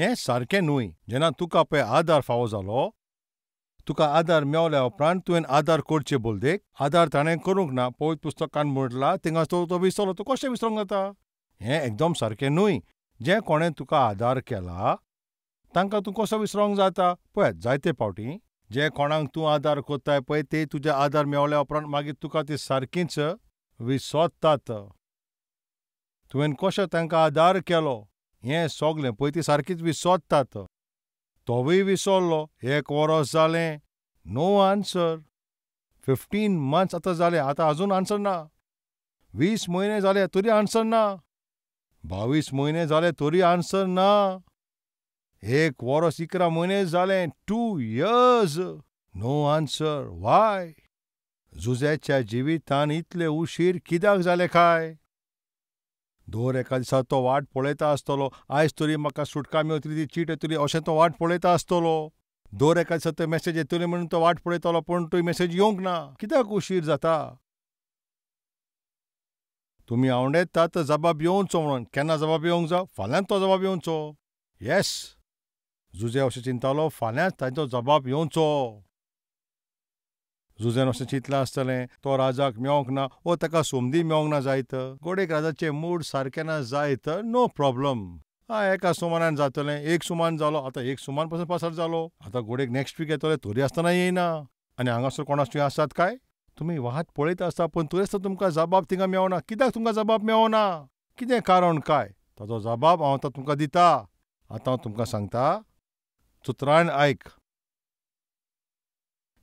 हें सारकें न्हय. जेन्ना तुका पळय आदार फावो जालो, तुका आदार मेवल्या उपरांत तुवें आदार करचे बोलदेक आदार ताणें करूंक ना. पवित्र पुस्तकांत म्हटलां थिंगा तो विसरलो. तो कशें विसरूंक जाता? हें एकदम सारकें न्हय. जें कोणें तुका आदार केला तांकां तूं कसो विसरोंक जाता? पळयात, जायते फावटी जे कोणाक तूं आदार कोत्ताय पळय ते तुजे आदार मेवल्या उपरांत मागीर तुका ती सारकींच विसोत्तात. तुवें कशें तांकां आदार केलो हें सगलें पळय ती सारकीच विसोत्तात. तोवूय विसरलो. 1 वर्स जालें, नो आन्सर. 15 months आतां जाले, आतां आजून आन्सर ना. 20 म्हयने जाले तरी आन्सर ना. 22 म्हयने जाले तरी आन्सर ना. 1 वर्स 11 म्हयने जाले, 2 years, नो आन्सर. वाय? जुजेच्या जिवितांत इतले उशीर कित्याक जाले काय? दर एका दिसा तो वाट पळयता आसतलो. आयज तरी म्हाका सुटका मेवतली, ती चीट येतली अशें तो वाट पळयता आसतलो. दर एका दिसा तो मॅसेज येतली म्हणून तो वाट पळयतालो, पूण ती मॅसेज येवंक ना. कित्याक उशीर जाता? तुमी आवडेतात जबाब येवचो म्हणून. केन्ना जबाब येवंक जाय? फाल्यां तो जबाब येवचो. येस, जुजे अशें चिंतालो फाल्यांच ताचो जबाब येवचो. जुजेन अशें चिंतलें आसतलें तो राजाक मेवंक ना, वो ताका सोमदी मेवंक ना जायत. घोडेक राजाचें मूड सारकें ना जायत, नो प्रॉब्लम. एका सुमारान जातलें. 1 सुमान जालो, आतां 1 सुमान पासून पासर जालो. आतां घोडेक नेक्स्ट वीक येतले तरी आसतना येयना. आनी हांगासर कोणाक आसात काय? तुमी वाट पळयत आसता पूण तरी आसतना तुमकां जबाब थिंगा मेवना. कित्याक तुमकां जबाब मेवना? कितें कारण काय? ताचो जबाब हांव आतां तुमकां दितां. आतां हांव तुमकां सांगता, सुत्रान आयक.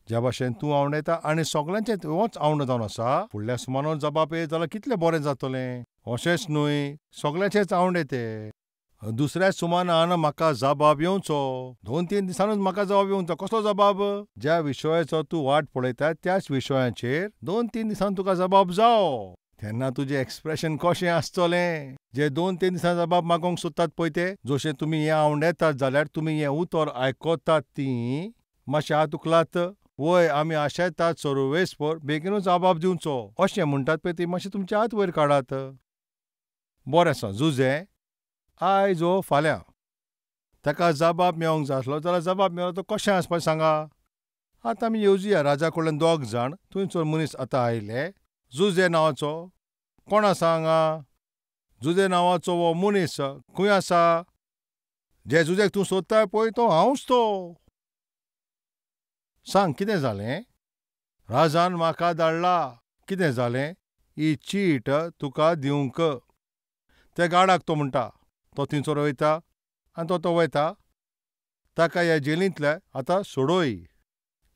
ज्या भाशेन तूं आवडयता आनी सगळ्यांचें होच आवडो जावन आसा, फुडल्या सुमारान जबाब येयत जाल्यार कितलें बरें जातलें. अशेंच न्हय, सगळ्यांचेच आवडे ते. दुसऱ्या सुमारान म्हाका जबाब येवचो. 2-3 दिसांनूच म्हाका जबाब येवचो. कसलो जबाब? ज्या विशयाचो तूं वाट पळयता त्याच विशयाचेर 2-3 दिसान तुका जबाब जावो. तेन्ना तुजें एक्सप्रेशन कशें आसतलें? जे 2-3 दिसान जबाब मागोवंक सोदतात पळय ते, जशें तुमी हें आवडेतात जाल्यार तुमी हें उतर आयकतात तीं मातशें हात उखलात. वय, आमी आशेतात सर्वेस्पर बेगीनूच जबाब दिवचो अशें म्हणटात पळय ती मातशें तुमचे हात वयर काडात. बरें आसा, जुजे आयज वो फाल्यां ताका जबाब मेवंक जाय आसलो जाल्यार जबाब मेळ्ळो तो कशें आसपाचें सांगा? आतां आमी येवजुया राजा कडल्यान 2 जाण. थंयसर मनीस आतां आयले. जुजे नांवाचो कोण आसा हांगा? जुजे नांवाचो वो मनीस खंय आसा? जे जुजेक तूं सोदताय पळय तो हांवूच तो. सांग कितें जालें? राजान म्हाका धाडला. कितें जालें? ही चीट तुका दिवंक. ते गाडाक तो म्हणटा. तो थंयसर वयता आनी तो वयता. ताका ह्या जेलींतले आतां सोडय.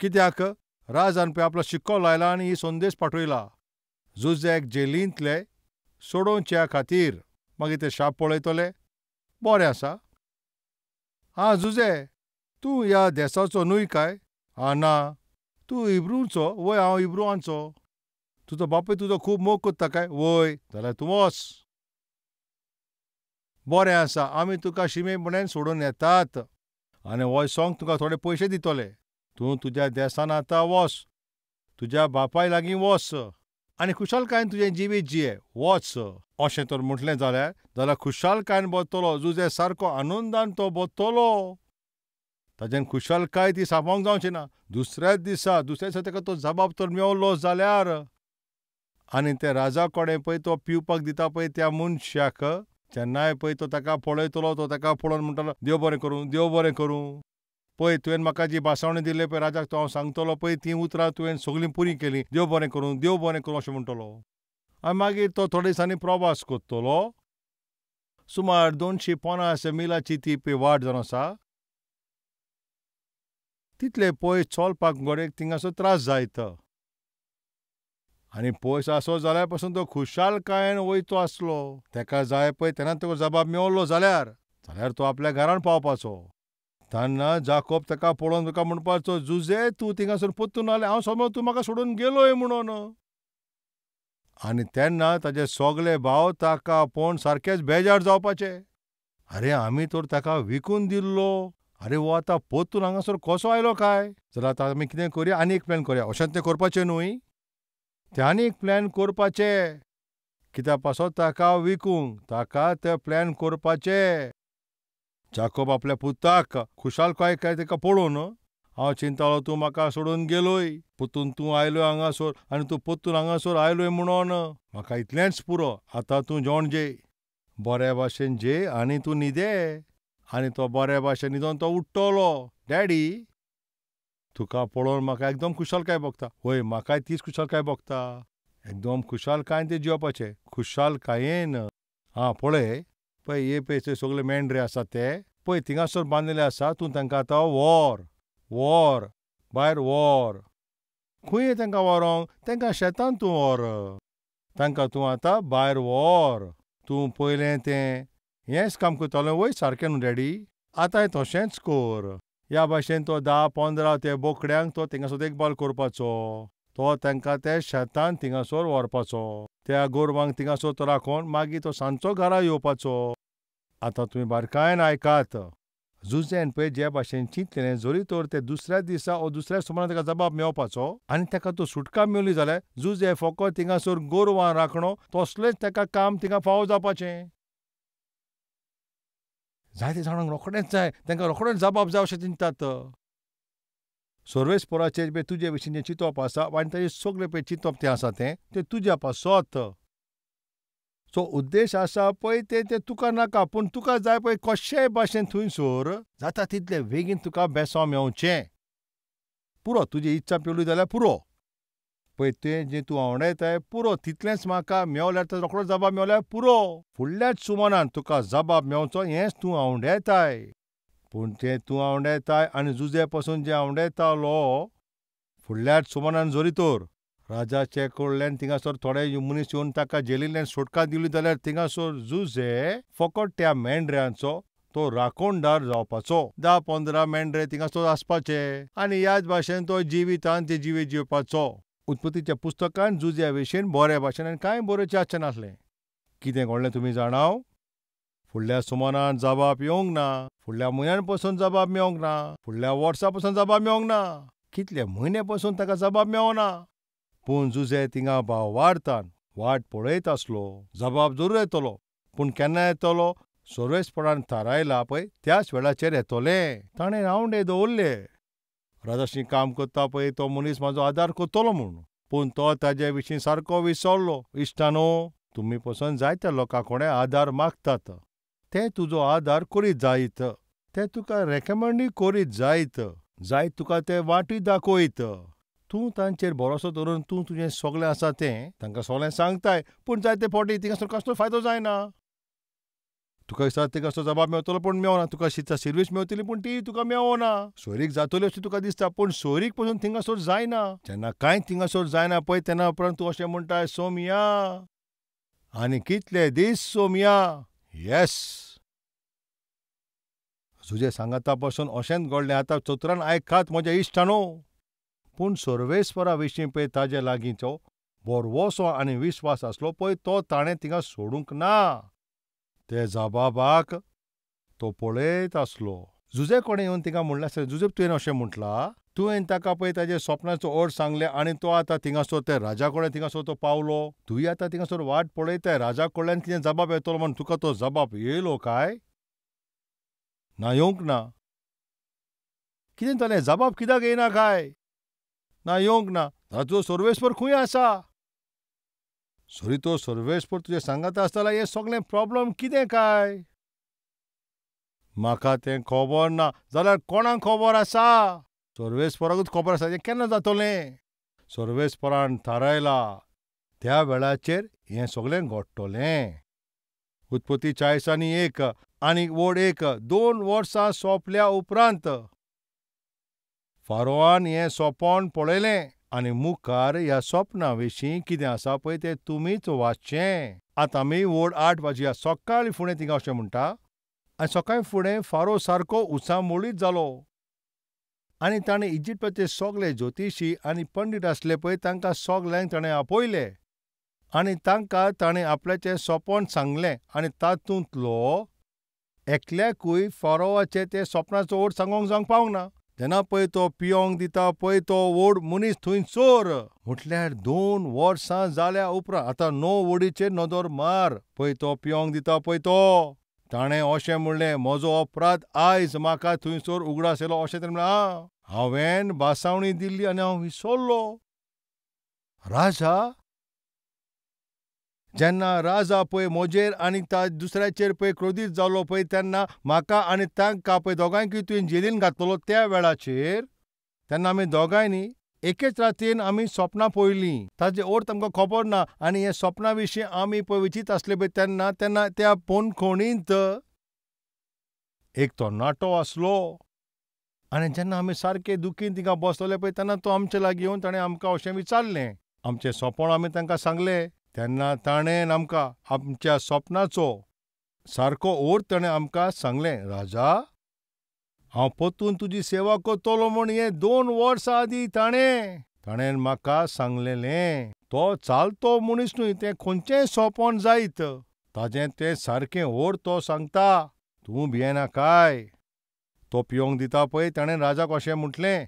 कित्याक? राजान पळय आपलो शिक्को लायला आनी ही संदेश पाठयला जुजेक जेलींतले सोडोवच्या खातीर. मागीर ते शाप पळयतले. बरें आसा. जुजे, तूं ह्या देसाचो न्हय काय? ना. तूं इब्रूचो? वय, हांव इब्रुवांचो. तुजो बापूय तुजो खूब मोग कोत्ता काय? वय. जाल्यार तूं वच. बरें आसा, आमी तुका शिमेपणान सोडून येतात आनी वयसोंक तुका थोडे पयशे दितले. तूं तुज्या देसान आतां वच. तुज्या बापाय लागीं वच आनी खुशालकायेन तुजें जिवीत जिये. वच. अशें तर म्हटलें जाल्यार खुशालकायेन बदतलो. जुजे सारको आनंदान तो बदतलो. ताजेन खुशालकाय ती सांपोवंक जावची ना. दुसऱ्याच दिसा ताका तो जबाब तर मेवलो जाल्यार आनी ते राजा कडेन पळय तो पिवपाक दिता पळय त्या मनशाक जेन्नाय पळय तो ताका पळयतलो तो ताका पळोवन म्हणटलो, देव बरें करूं, देव बरें करूं. पळय तुवें म्हाका जी भासावणी दिली पळय राजाक तो हांव सांगतलो पळय ती उतरां तुवें सगळीं पुरी केली. देव बरें करूं, देव बरें करूं अशें म्हणटलो. आनी मागीर तो थोड्या दिसांनी प्रवास करतलो. सुमार 250 मिलाची ती पळय वाट जावन आसा. तितले पयस चलपाक घोडेक थिंगासर त्रास जायत. आनी पयस आसत जाल्यार पासून तो खुशालकायेन वयतो आसलो. ताका जाय पळय तेन्ना तो जबाब मेवलो जाल्यार तो आपल्या घरान पावपाचो. तेन्ना जाकोब ताका पळोवन ताका म्हणपाचो, जुजे तूं थिंगासर परतून आले, हांव समज तूं म्हाका सोडून गेलोय म्हणून. आनी तेन्ना ताचे सगळे भाव ताका पळोवन सारकेच बेजार जावपाचे. आरे, आमी तर ताका विकून दिल्लो. आरे, वो आतां परतून हांगासर कसो आयलो काय? जाल्यार आतां आमी कितें करया, आनी एक प्लॅन करया. अशेंच तें करपाचें न्हय. ते आनी एक प्लॅन करपाचे. कित्याक पासत ताका विकूंक. ताका ते प्लॅन करपाचे. जाकोब आपल्या पुताक खुशालकाय काय तेका पळोवन हांव चिंतालो तूं म्हाका सोडून गेलोय, पोतून तूं आयलोय हांगासर आनी तूं पोत्तून हांगासर आयलोय म्हणून म्हाका इतलेंच पुरो. आतां तूं जेवण जेय, बऱ्या भाशेन जेय आनी तूं न्हिदे. आनी तो बऱ्या भाशेन न्हिदोन तो उठ्ठलो. डॅडी, तुका पळोवन म्हाका एकदम खुशालकाय भोगता. वय, म्हाकाय तीच खुशालकाय भोगता. एकदम खुशालकायेन ते जेवपाचें, खुशालकायेन. पळय हे पळय ते सगळे मेंढरे आसात ते पळय थिंगासर बांदिल्ले आसा. तूं तांकां आतां व्हर भायर व्हर. खंय तांकां व्हरोंक? तांकां शेतान तूं व्हर. तांकां तूं आतां भायर व्हर. तूं पयलें तें हेंच काम करतालें वय, सारकें न्हू डॅडी? आतां तशेंच कर. ह्या भाशेन तो 10-15 ते बोकड्यांक तो थिंगासर देखभाल करपाचो. तो तांकां ते शेतान थिंगासर व्हरपाचो. त्या गोरवांक थिंगासर तो राखोन मागीर तो सांजचो घरा येवपाचो. आतां तुमी बारकायेन आयकात. जुजेन पळय जे भाशेन चिंतलें, जोरी तर ते दुसऱ्या दिसा वा दुसऱ्या सुमारान ताका जबाब मेळपाचो आनी ताका तो सुटका मेळ्ळी जाल्यार जुजे फकत थिंगासर गोरवां राखणो तसलेंच ताका काम थिंगा फावो जावपाचें. जायते जाणांक रोखडेंच जाय, तांकां रोखडेंच जबाब जाय अशें चिंतात. सर्वेस्पराचेर पळय तुजे विशीं जें चिंतप आसा आनी ताचें सगळें पळय चिंतप तें आसा तें तुज्या पासत. सो उद्देश आसा पळय ते तुका नाका, पूण तुका जाय पळय कशेय भाशेन थंयसर जाता तितले बेगीन तुका बेसांव मेळचें. पुरो, तुजी इच्छा पेलू जाल्यार पुरो. पळय तें जें तूं आवडायताय पुरो, तितलेंच म्हाका मेवल्यार तो रोखडो जबाब मेवल्यार पुरो. फुडल्याच सुमारान तुका जबाब मेवचो हेंच तूं आवडायताय. पूण तें तूं आवडायताय आनी जुजे पासून जें आवडायतालो फुडल्याच सुमारान जोरी तर राजाचे कडल्यान थिंगासर थोडे मनीस येवन ताका जेलींतल्यान सुटका दिली जाल्यार थिंगासर जुजे फकत त्या मेंढऱ्यांचो तो राखणदार जावपाचो. 10-15 मेंढरे थिंगासर आसपाचे आनी ह्याच भाशेन तो जिवितान ते जिवे जिवपाचो. उत्पत्तीच्या पुस्तकान जुज्या विशीं बऱ्या भाशेन आनी कांय बरोवचें आसचें नासलें. कितें घडलें तुमी जाणाव? फुडल्या सुमारान जबाब येवंक ना, फुडल्या म्हयन्यान पासून जबाब मेळोंक ना, फुडल्या वर्सा पासून जबाब मेळोंक ना, कितले म्हयने पासून ताका जबाब मेळना. पूण जुजे थिंगा वार्तान वाट पळयत आसलो. जबाब जरूर येतलो, पूण केन्ना येतलो? सर्वेस्परान थारायला पळय त्याच वेळाचेर येतोलें. ताणें रावंडे दवरले. राजाशी काम करता पळय तो मनीस म्हाजो आदार करतलो म्हूण, पूण तो ताजे विशीं सारको विसरलो. इश्टानो, तुमी पसून जायत्या लोकां कडेन आदार मागतात. ते तुजो आदार करीत जायत. ते तुका रेकमेंडूय करीत जायत. जायत तुका ते वाटूय दाखयत. तूं तांचेर भरोसो दवरून तूं तुजें सगळें आसा तें तांकां सगळें सांगताय, पूण जायते फावटी थिंगासर कसलो फायदो जायना. तुका दिसता थिंगासर जबाब मेळटलो पूण मेळना. तुका दिसता सर्वीस मेळटली पूण ती तुका मेळना. सोयरीक जातली अशें तुका दिसता पूण सोयरीक पासून थिंगासर जायना. जेन्ना कांय थिंगासर जायना पळय तेन्ना उपरांत तूं अशें म्हणटाय, सोमया आनी कितले दीस सोमया. येस, जुजे सांगाता पासून अशेंच घडलें. आतां चतुरान आयकात म्हज्या इश्टानो. पूण सर्वेस्परा विशीं पळय ताजे लागींचो बरवोसो आनी विस्वास आसलो पळय तो ताणें थिंगा सोडूंक ना. ते जबाबाक तो पळयत आसलो. जुजे कोणें येवन थिंगा म्हणलें आसलें, जुजे तुवें अशें म्हटलां, तुवें ताका पळय ताजे स्वप्नाचो अर्थ सांगलें आनी तो आतां थिंगासर ते राजा कडेन थिंगासर तो पावलो. तुवें आतां थिंगासर वाट पळयताय राजा कडल्यान कितें जबाब येतलो म्हूण. तुका तो जबाब येयलो काय? ना, येवंक ना. कितें जालें? जबाब कित्याक येयना काय? ना, येवंक ना. तुजो सर्वेस्पर खंय आसा? सरी तो सर्वेस्पर तुजे सांगाता आसतलो हें सगळें प्रॉब्लम कितें काय? म्हाका तें खबर ना. जाल्यार कोणाक खबर आसा? सर्वेस्पराकूच खबर आसा. हें केन्ना जातलें? सर्वेस्परान थारायला त्या वेळाचेर हें सगळें घडटलें. उत्पत्ती 40:1 आनी वड 1 2 वर्सां सोंपल्या उपरांत फारोवान हें सोंपोन पळयलें आनी मुखार ह्या सोपना विशीं कितें आसा पळय तें तुमीच वाचचें. आतां आमी वड 8 वाचुया. सकाळीं फुडें थिंगा अशें म्हणटा, आनी सकाळीं फुडें फारो सारको उत्सामोळीत जालो आनी ताणें इजिप्टाचे सगळे ज्योतिशी आनी पंडीत आसले पळय तांकां सगल्यांक ताणें आपयले आनी तांकां ताणें आपल्याचें सोपोन सांगलें आनी तातूंतलो एकल्याकूय फारोवाचे ते सोपनाचो अर्थ सांगोंक जावंक पावंक ना. जेन्ना पळय तो पियोंक दिता पळय तो व्हड मनीस थंयसर म्हटल्यार 2 वर्सां जाल्या उपरांत आतां 9 वडीचेर नदर मार. पळय तो पियोंक दिता पळय तो ताणें अशें म्हणलें, म्हजो अपराध आयज म्हाका थंयसर उगडास येयलो अशें ताणें म्हणलें. हांवें बासावणी दिल्ली आनी हांव विसरलो. राजा जेन्ना राजा पळय म्हजेर आनी दुसऱ्याचेर पळय क्रोधीत जालो पळय, तेन्ना म्हाका आनी तांकां पळय दोगांयकय तुवें जेलीन घातलेलो त्या वेळाचेर, तेन्ना आमी दोगांयनी एकेच रातीन आमी सपनां पळयलीं. ताजे अर्थ आमकां खबर ना. आनी हे सपना विशीं आमी पळय विचित आसले पळय तेन्ना त्या पोंदखणींत एक तरणाटो आसलो. आनी जेन्ना आमी सारके दुखीन थिंगा बसलेले पळय तेन्ना तो आमचे लागीं येवन ताणें आमकां अशें विचारलें. आमचें सपन आमी तांकां सांगलें. तेन्ना ताणें आमकां आमच्या सपनाचो सारको अर्थ ताणें आमकां सांगलें. राजा, हांव परतून तुजी सेवा करतलों म्हूण हे 2 वर्सां आदीं ताणें म्हाका सांगलेलें. तो चालतो मनीस न्हय, तें खंयचेंय सपन जायत ताजें तें सारकें अर्थ तो सांगता. तूं भियेना काय? तो पियोंक दिता पळय ताणें राजाक अशें म्हटलें.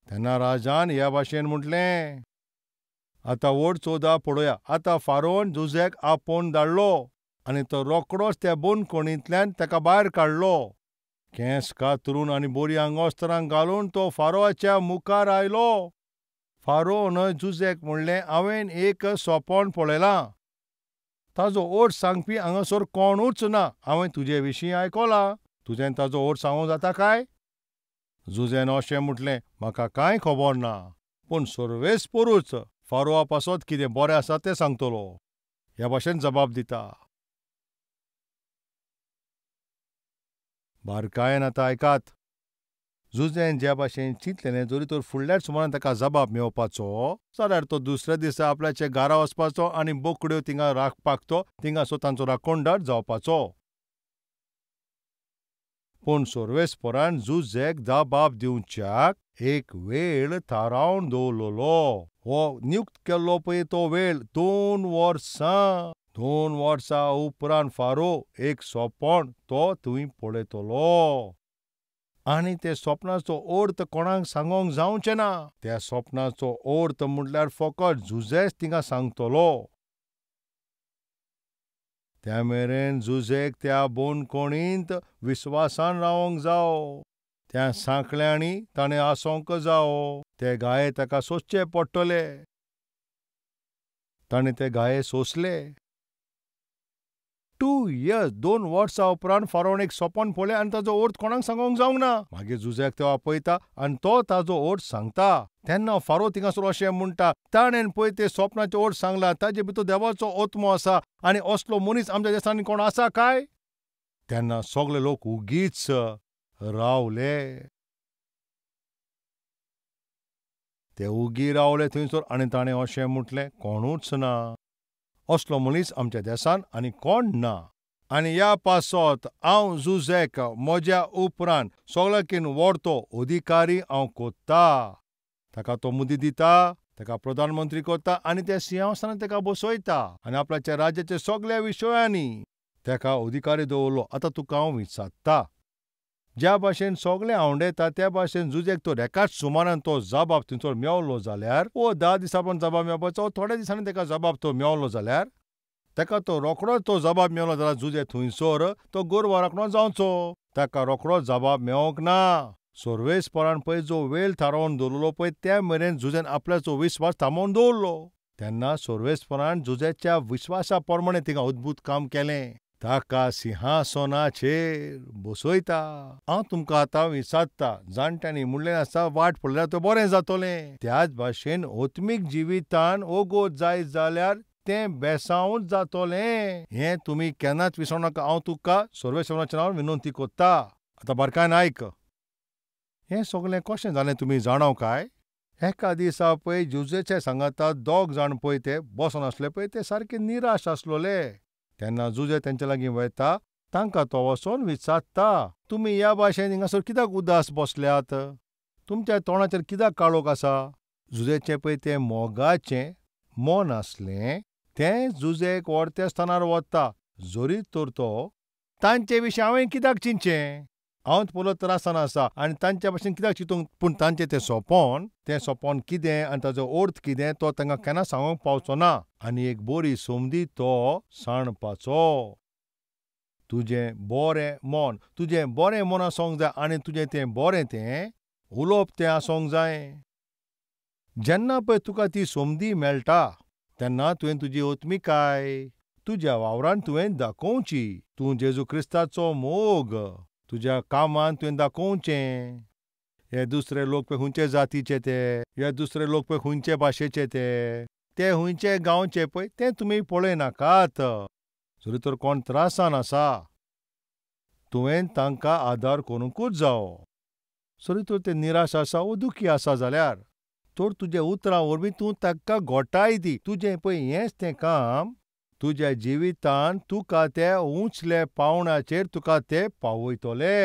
तेन्ना राजान ह्या भाशेन म्हटलें, आतां वड 14 पळोवया. आतां फारोन जुजेक आपोवन धाडलो आनी तो रोखडोच त्या बोंदखणींतल्यान ताका भायर काडलो. केंस कातरून आनी बरीं आंगवस्त्रां घालून तो फारोवाच्या मुखार आयलो. फारोन जुजेक म्हणलें, हांवें एक सपन पळयलां. ताजो अर्थ सांगपी हांगासर कोणूच ना. हांवें तुजे विशीं आयकलां. तुजें ताजो अर्थ सांगूंक जाता काय? जुजेन अशें म्हटलें, म्हाका कांय खबर ना, पूण सर्वेस्परूच फारोवा पासत कितें बरें आसा तें सांगतलो. ह्या भाशेन जबाब दिता. बारकायेन आतां आयकात. जुजेन ज्या भाशेन चिंतलेलें, जरी तर फुडल्याच सुमारान ताका जबाब मेळपाचो जाल्यार तो दुसऱ्या दिसा आपल्याच्या घरा वचपाचो आनी बोकड्यो थिंगा राखपाक थिंगासर तांचो राखणदार जावपाचो. पूण सर्वेस्परान जुजेक जबाब दिवच्याक एक वेळ थारावन दवरलेलो. हो नियुक्त केल्लो पळय तो वेळ 2 वर्सां. 2 वर्सां उपरांत फारो एक सपन तो थंय पळयतलो. आनी ते सपनाचो अर्थ कोणाक सांगोंक जावचें ना. त्या सपनाचो अर्थ म्हटल्यार फकत जुजेच थिंगा सांगतलो. त्या मेरेन जुजेक त्या बोंदखणींत विस्वासान रावंक जावो. त्या सांखळ्यांनी ताणें आसोंक जावो. ते घाये ताका सोंसचे पडटले. ताणें ते घाये सोंसले. 2 years 2 वर्सां उपरांत फारोन एक सपन पळयलें आनी ताजो अर्थ कोणाक सांगोंक जावंक ना. मागीर जुजेक तो आपयता आनी तो ताजो अर्थ सांगता. तेन्ना फारो थिंगासर अशें म्हणटा, ताणें पळय ते सपनाचो अर्थ सांगला, ताजे भितर देवाचो आत्मो आसा आनी असलो मनीस आमच्या देशांनी कोण आसा काय? तेन्ना सगळे लोक उगीच रावले. ते उगी रावले थंयसर आनी ताणें अशें म्हटलें, कोणूच ना. असलो मनीस आमच्या देशांत आनी कोण ना. आनी ह्या पासत हांव जुजेक म्हज्या उपरांत सगळ्याकीन व्हडतो अधिकारी हांव कोत्ता. ताका तो मुदी दिता, ताका प्रधानमंत्री करता आनी त्या सिंहासनार ताका बसयता आनी आपल्याच्या राज्याच्या सगळ्या विशयांनी ताका अधिकारी दवरलो. आतां तुका हांव विचारता, ज्या भाशेन सगळे आवंडयता त्या भाशेन जुजेक तो एकाच सुमारान तो जबाब थंयसर मेवलो जाल्यार, 10 दिसां पण जबाब मेळपाचो, थोड्या दिसांनी ताका जबाब तो मेवलो जाल्यार, ताका तो रोखडोच तो जबाब मेवलो जाल्यार जुजे थंयसर तो गोरवां राखणो जावचो. ताका रोखडोच जबाब मेळोंक ना. सर्वेस्परान पळय जो वेळ थारावन दवरलो पळय त्या मेरेन जुजेन आपल्याचो विस्वास थांबोवन दवरलो. तेन्ना सर्वेस्परान जुजेच्या विस्वासा प्रमाणें थिंगा अद्भुत काम केलें. ताका सिंहासनाचेर बसयता. हांव तुमकां आतां विचारता, जाणट्यांनी म्हणलेलें आसा, वाट पडल्यार तें बरें जातलें. त्याच भाशेन आत्मीक जिवितांत ओगोत जायत जाल्यार तें बेसांवूच जातलें. हें तुमी केन्नाच विसरूं नाका. हांव तुका सर्वेस्पराच्या नांवान विनंती करता. आतां बारकायेन आयक. हें सगळें कशें जालें तुमी जाणो काय? एका दिसा पळय जुजेचे सांगाता 2 जाण पळय ते बसून आसले पळय, ते सारके निराश आसलोले. तेन्ना जुजे तेंचे लागीं वयता, तांकां तो वचोन विचारता, तुमी ह्या भाशेन हिंगासर कित्याक उदास बसल्यात? तुमच्या तोंडाचेर कित्याक काळोख आसा? जुजेचें पळय तें मोगाचें मन आसलें, तें जुजेक व्हडत्या स्थानार व्हरता. जरी तर तो तांचे विशीं हांवें कित्याक चिंतचें? हांवच पयलो त्रासान आसा आनी तांचे भाशेन कित्याक चिंतूंक? पूण तांचें तें सपन कितें आनी ताजो अर्थ कितें तो तांकां केन्ना सांगूंक पावचो ना. आनी एक बरी संदी तो सांडपाचो. तुजें बोरें मन, तुजें बोरें मन आसोंक जाय आनी तुजें तें बोरें तें उलोवप तें आसोंक जाय. जेन्ना पळय तुका ती सोमदी मेळटा तेन्ना तुवें तुजी ओतमिकाय तुज्या वावरान तुवें दाखोवची. तूं जेजू क्रिस्ताचो मोग तुज्या कामान तुवें दाखोवचें. हे दुसरे लोक पळय खंयचे जातीचे हे दुसरे लोक पळय खंयचे भाशेचे ते खंयचे गांवचे पळय तें तुमी पळयनाकात. जरी तर कोण त्रासान आसा तुवें तांकां आदार करूंकूच जावो. जरी तर ते निराश आसा वो दुखी आसा जाल्यार तर तुजे उतरां वरवीं तूं ताका घोटाय दी. तुजें पळय हेंच तें काम तुज्या जिवितांत तुका ते उंचले पावंड्याचेर तुका ते पावयतले.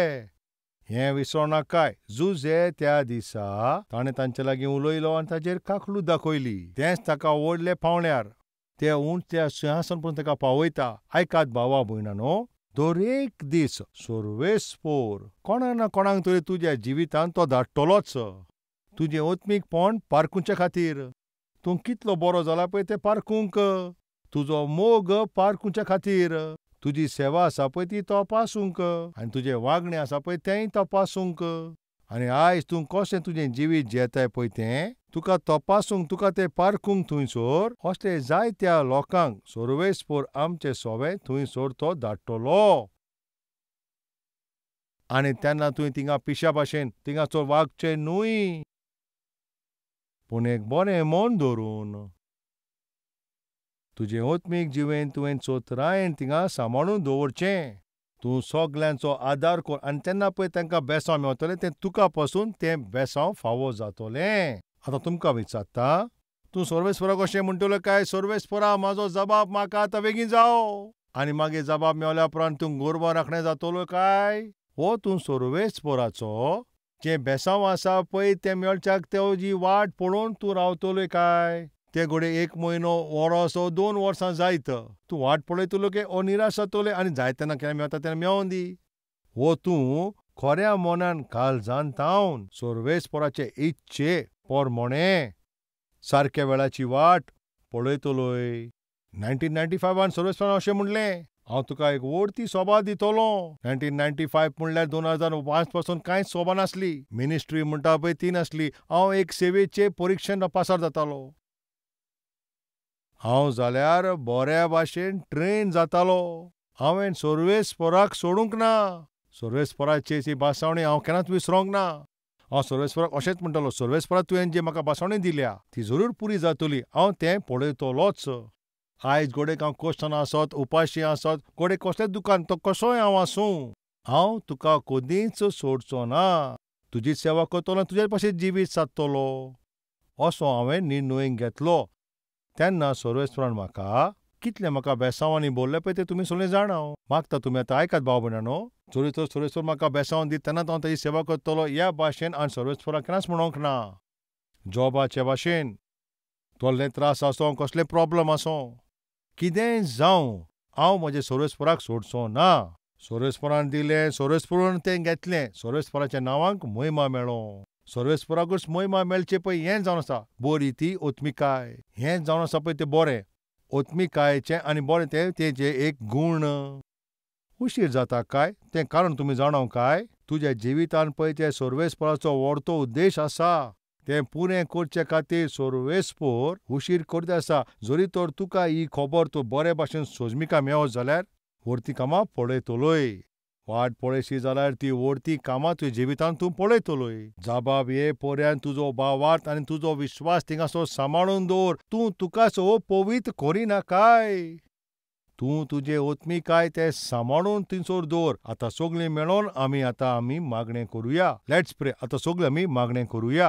हें विसरो नाकाय. जुजे त्या दिसा ताणें तांचे लागीं उलयलो आनी ताचेर काकलूट दाखयली. तेंच ताका व्हडले पावंड्यार ते उंच सिंहासन पळोवन ताका पावयता. आयकात भावा भयणांनो, दर एक दीस सर्वेस्पोर कोणाक ना कोणाक तरी तुज्या जिवितांत तो धाडटलोच. तुजें ओतमीकपण पारखुचे खातीर. तूं कितलो बरो जाला पळय तें पारखूंक. तुजो मोग पारखुचे खातीर. तुजी सेवा आसा पळय ती तपासूंक आनी तुजें वागणें आसा पळय तेंय तपासूंक. आनी आयज तूं कशें तुजें जिवीत जियेताय पळय तें तुका तपासूंक तुका तें पारखूंक थंयसर असले जायत्या लोकांक सर्वेस्पोर आमचें सोवें थंयसर तो धाडटलो. आनी तेन्ना तुवें थिंगा पिश्या भाशेन थिंगासर वागचें न्हय, पूण एक बरें मन धरून तुजें ओतमीक जिवें तुवें चोतरायेन थिंगा सांबाळून दवरचें. तूं सगल्यांचो आदार कर आनी तेन्ना पळय तांकां बेसांव मेवतलें तें तुका पासून तें बेसांव फावो जातलें. आतां तुमकां विचारता, तूं सर्वेस्पराक अशें म्हणटलो काय, सर्वेस्परा म्हाजो जबाब म्हाका आतां बेगीन जावो आनी मागीर जबाब मेवल्या उपरांत तूं गोरवां राखणें जातलो काय? वो तूं सर्वेस्पराचो जें बेसांव आसा पळय तें मेळच्याक तेजी वाट पळोवन तूं रावतलोय काय? ते घोडे 1 म्हयनो, वरोस वा 2 वर्सां जायत तूं वाट पळयतलो काय ओ निराश जातले आनी जाय तेन्ना केन्ना मेवता तेन्ना मेवोन दी? वो तूं खोऱ्या मनान काळजांतावन सर्वेस्पराचे इच्छे पोरमोणें सारक्या वेळाची वाट पळयतलोय. 1995 सर्वेस्परान अशें म्हणलें, हांव तुका एक व्हडली सोबा दितलो. 1995 म्हणल्यार 2005 पासून कांयच सोबा नासली. मिनिस्ट्री म्हणटा पळय ती नासली. हांव एक सेवेचे परिक्षेन पासार जातालो. हांव जाल्यार बऱ्या भाशेन ट्रेन जातालो. हांवें सर्वेस्पराक सोडूंक ना. सर्वेस्पराची ती बासावणी हांव केन्नाच विसरोंक ना. हांव सर्वेस्पराक अशेंच म्हणटालो, सर्वेस्परा तुवें जी म्हाका बासावणी दिल्या ती जरूर पुरी जातली. हांव तें पळयतलोच. आयज घोडेक हांव कश्टान आसत, उपाशी आसत, घोडे कसलेच दुकान तो कसोय हांव आसूं, हांव तुका कदींच सोडचो ना. तुजी सेवा करतलो आनी तुजे पाशी जिवीत सादतलो असो हांवें निर्णय घेतलो. तेन्ना सर्वेस्परान म्हाका कितलें म्हाका बेसांवांनी बोल्लें पळय तें तुमी सगळें जाणां. मागता तुमी आतां आयकात भाव भयणांनो, जरी तर सर्वेस्पर म्हाका बेसांव दीत तेन्ना हांव ताची सेवा करतलो ह्या भाशेन हांवें सर्वेस्पराक केन्नाच म्हणोंक ना. जॉबाचे भाशेन तोल्ले त्रास आसूं, कसले प्रॉब्लम आसूं, कितेंय जावं, हांव म्हज्या सर्वेस्पराक सोडचो ना. सर्वेस्परान दिलें, सर्वेस्परान तें घेतलें, सर्वेस्पराच्या नांवांक महिमा मेळो. सर्वेस्पराकूच महिमा मेळचे पळय हें जावन आसा बरी ती ओतमिकाय. हें जावन आसा पळय तें बरें ओतमिकायेचें आनी बरें तेजें एक गूण. उशीर जाता काय तें कारण तुमी जाणो काय? तुज्या जिवितांत पळय ते सर्वेस्पराचो व्हडलो उद्देश आसा. तें पुरें करचे खातीर सर्वेस्पर उशीर करीत आसा. जरी तर तुका ही खबर तूं बरे भाशेन सोजमिका मेवत जाल्यार व्हडली कामां पळयतलोय. वाट पळयशी जाल्यार ती व्हडली कामां तुज्या जिवितांत तूं पळयतलोय. जबाब ये पर्यंत तुजो भावार्थ आनी तुजो विश्वास थिंगासर सांबाळून दवर. तूं तुकाच पवित्र करिना काय? तूं तुजें ओतमिकाय तें सांबाळून थिंगसर दवर. आतां सगळीं मेळोन आमी मागणें करुया. लेट्स प्रे. आतां सगळीं आमी मागणें करुया.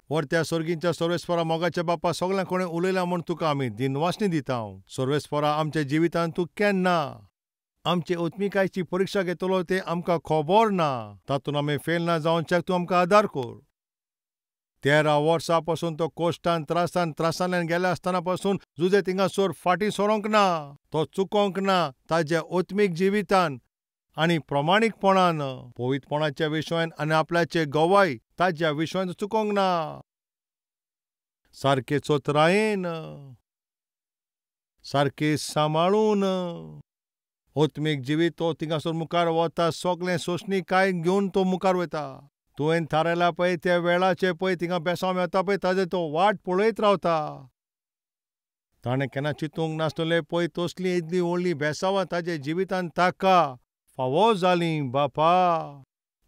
व्हडत्या सर्गींच्या सर्वेस्परा मोगाच्या बापा सगळ्यां कोणें उलयलां म्हूण तुका आमी दिनवासनी दिता. सर्वेस्परा आमच्या जिवितांत तूं केन्ना आमचे ओतमिकायेची परिक्षा घेतलो तें आमकां खबर ना. तातूंत आमी फेल ना जावच्याक तूं आमकां आदार कर. 13 वर्सां पासून तो कोश्टान त्रासांतल्यान गेल्या आसतना पासून जुजे थिंगासर फाटीं सरोंक ना. तो चुकोंक ना ताच्या ओतमीक जिवितांत आनी प्रमाणीकपणान पवित्रपणाच्या विशयान आनी आपल्याचे गवाय ताच्या विशयान चुकोंक ना. सारके चोतरायेन, सारके सांबाळून आत्मीक जिवीत तो थिंगासोर मुखार वता, सगळें सोंसणी काय घेवन तो मुखार वता. तुवें थारायला पळय त्या वेळाचे पळय थिंगा बेसांव मेळटा पळय ताजे तो वाट पळयत रावता. ताणें केन्ना चिंतूंक नासतलें पळय तसलीं इतलीं व्हडलीं बेसांवां ताजे जिवितांत ताका फावो जालीं. बापा,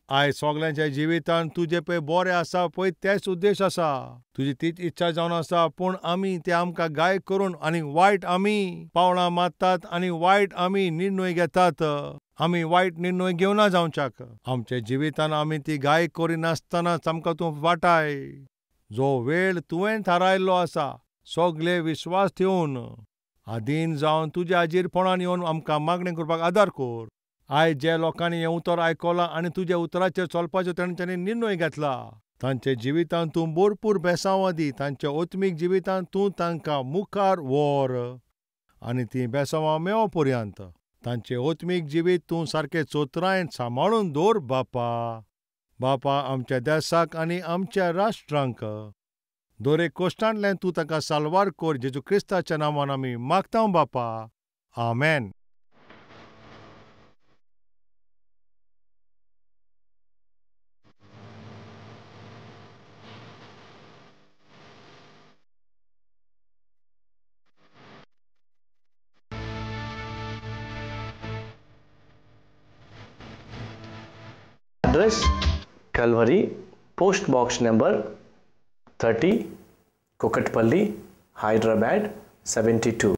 आयज सगळ्यांच्या जिवितांत तुजें पळय बरें आसा पळय तेच उद्देश आसा. तुजी तीच इच्छा जावन आसा, पूण आमी ते आमकां गाय करून आनी वायट आमी पावलां मारतात आनी वायट आमी निर्णय घेतात. आमी वायट निर्णय घेवना जावच्याक. आमच्या जिवितांत आमी ती गाय करिनासतनाच आमकां तूं वाटाय. जो वेळ तुवें थारायल्लो आसा, सगळे विस्वास ठेवून आदीन जावन तुज्या हाजीरपणान येवन आमकां मागणें करपाक आदार कर. आयज जे लोकांनी हें उतर आयकलां आनी तुज्या उतराचेर चलपाचो तांच्यांनी निर्णय घेतला, तांचे जिवितांत तूं भरपूर बेसांवां दी. तांच्या आत्मीक जिवितांत तूं तांकां मुखार व्हर आनी तीं बेसांवां मेळो पर्यंत तांचें आत्मीक जिवीत तूं सारकें चोतरायन सांबाळून दवर. बापा, आमच्या देशाक आनी आमच्या राष्ट्रांक दरेक कोश्टांतल्यान तूं ताका साल्वार कर. जेजू क्रिस्ताच्या नांवान आमी मागता बापा. आमेन. Address Calvary, Post Box number 30, Kokatpalli, Hyderabad 72.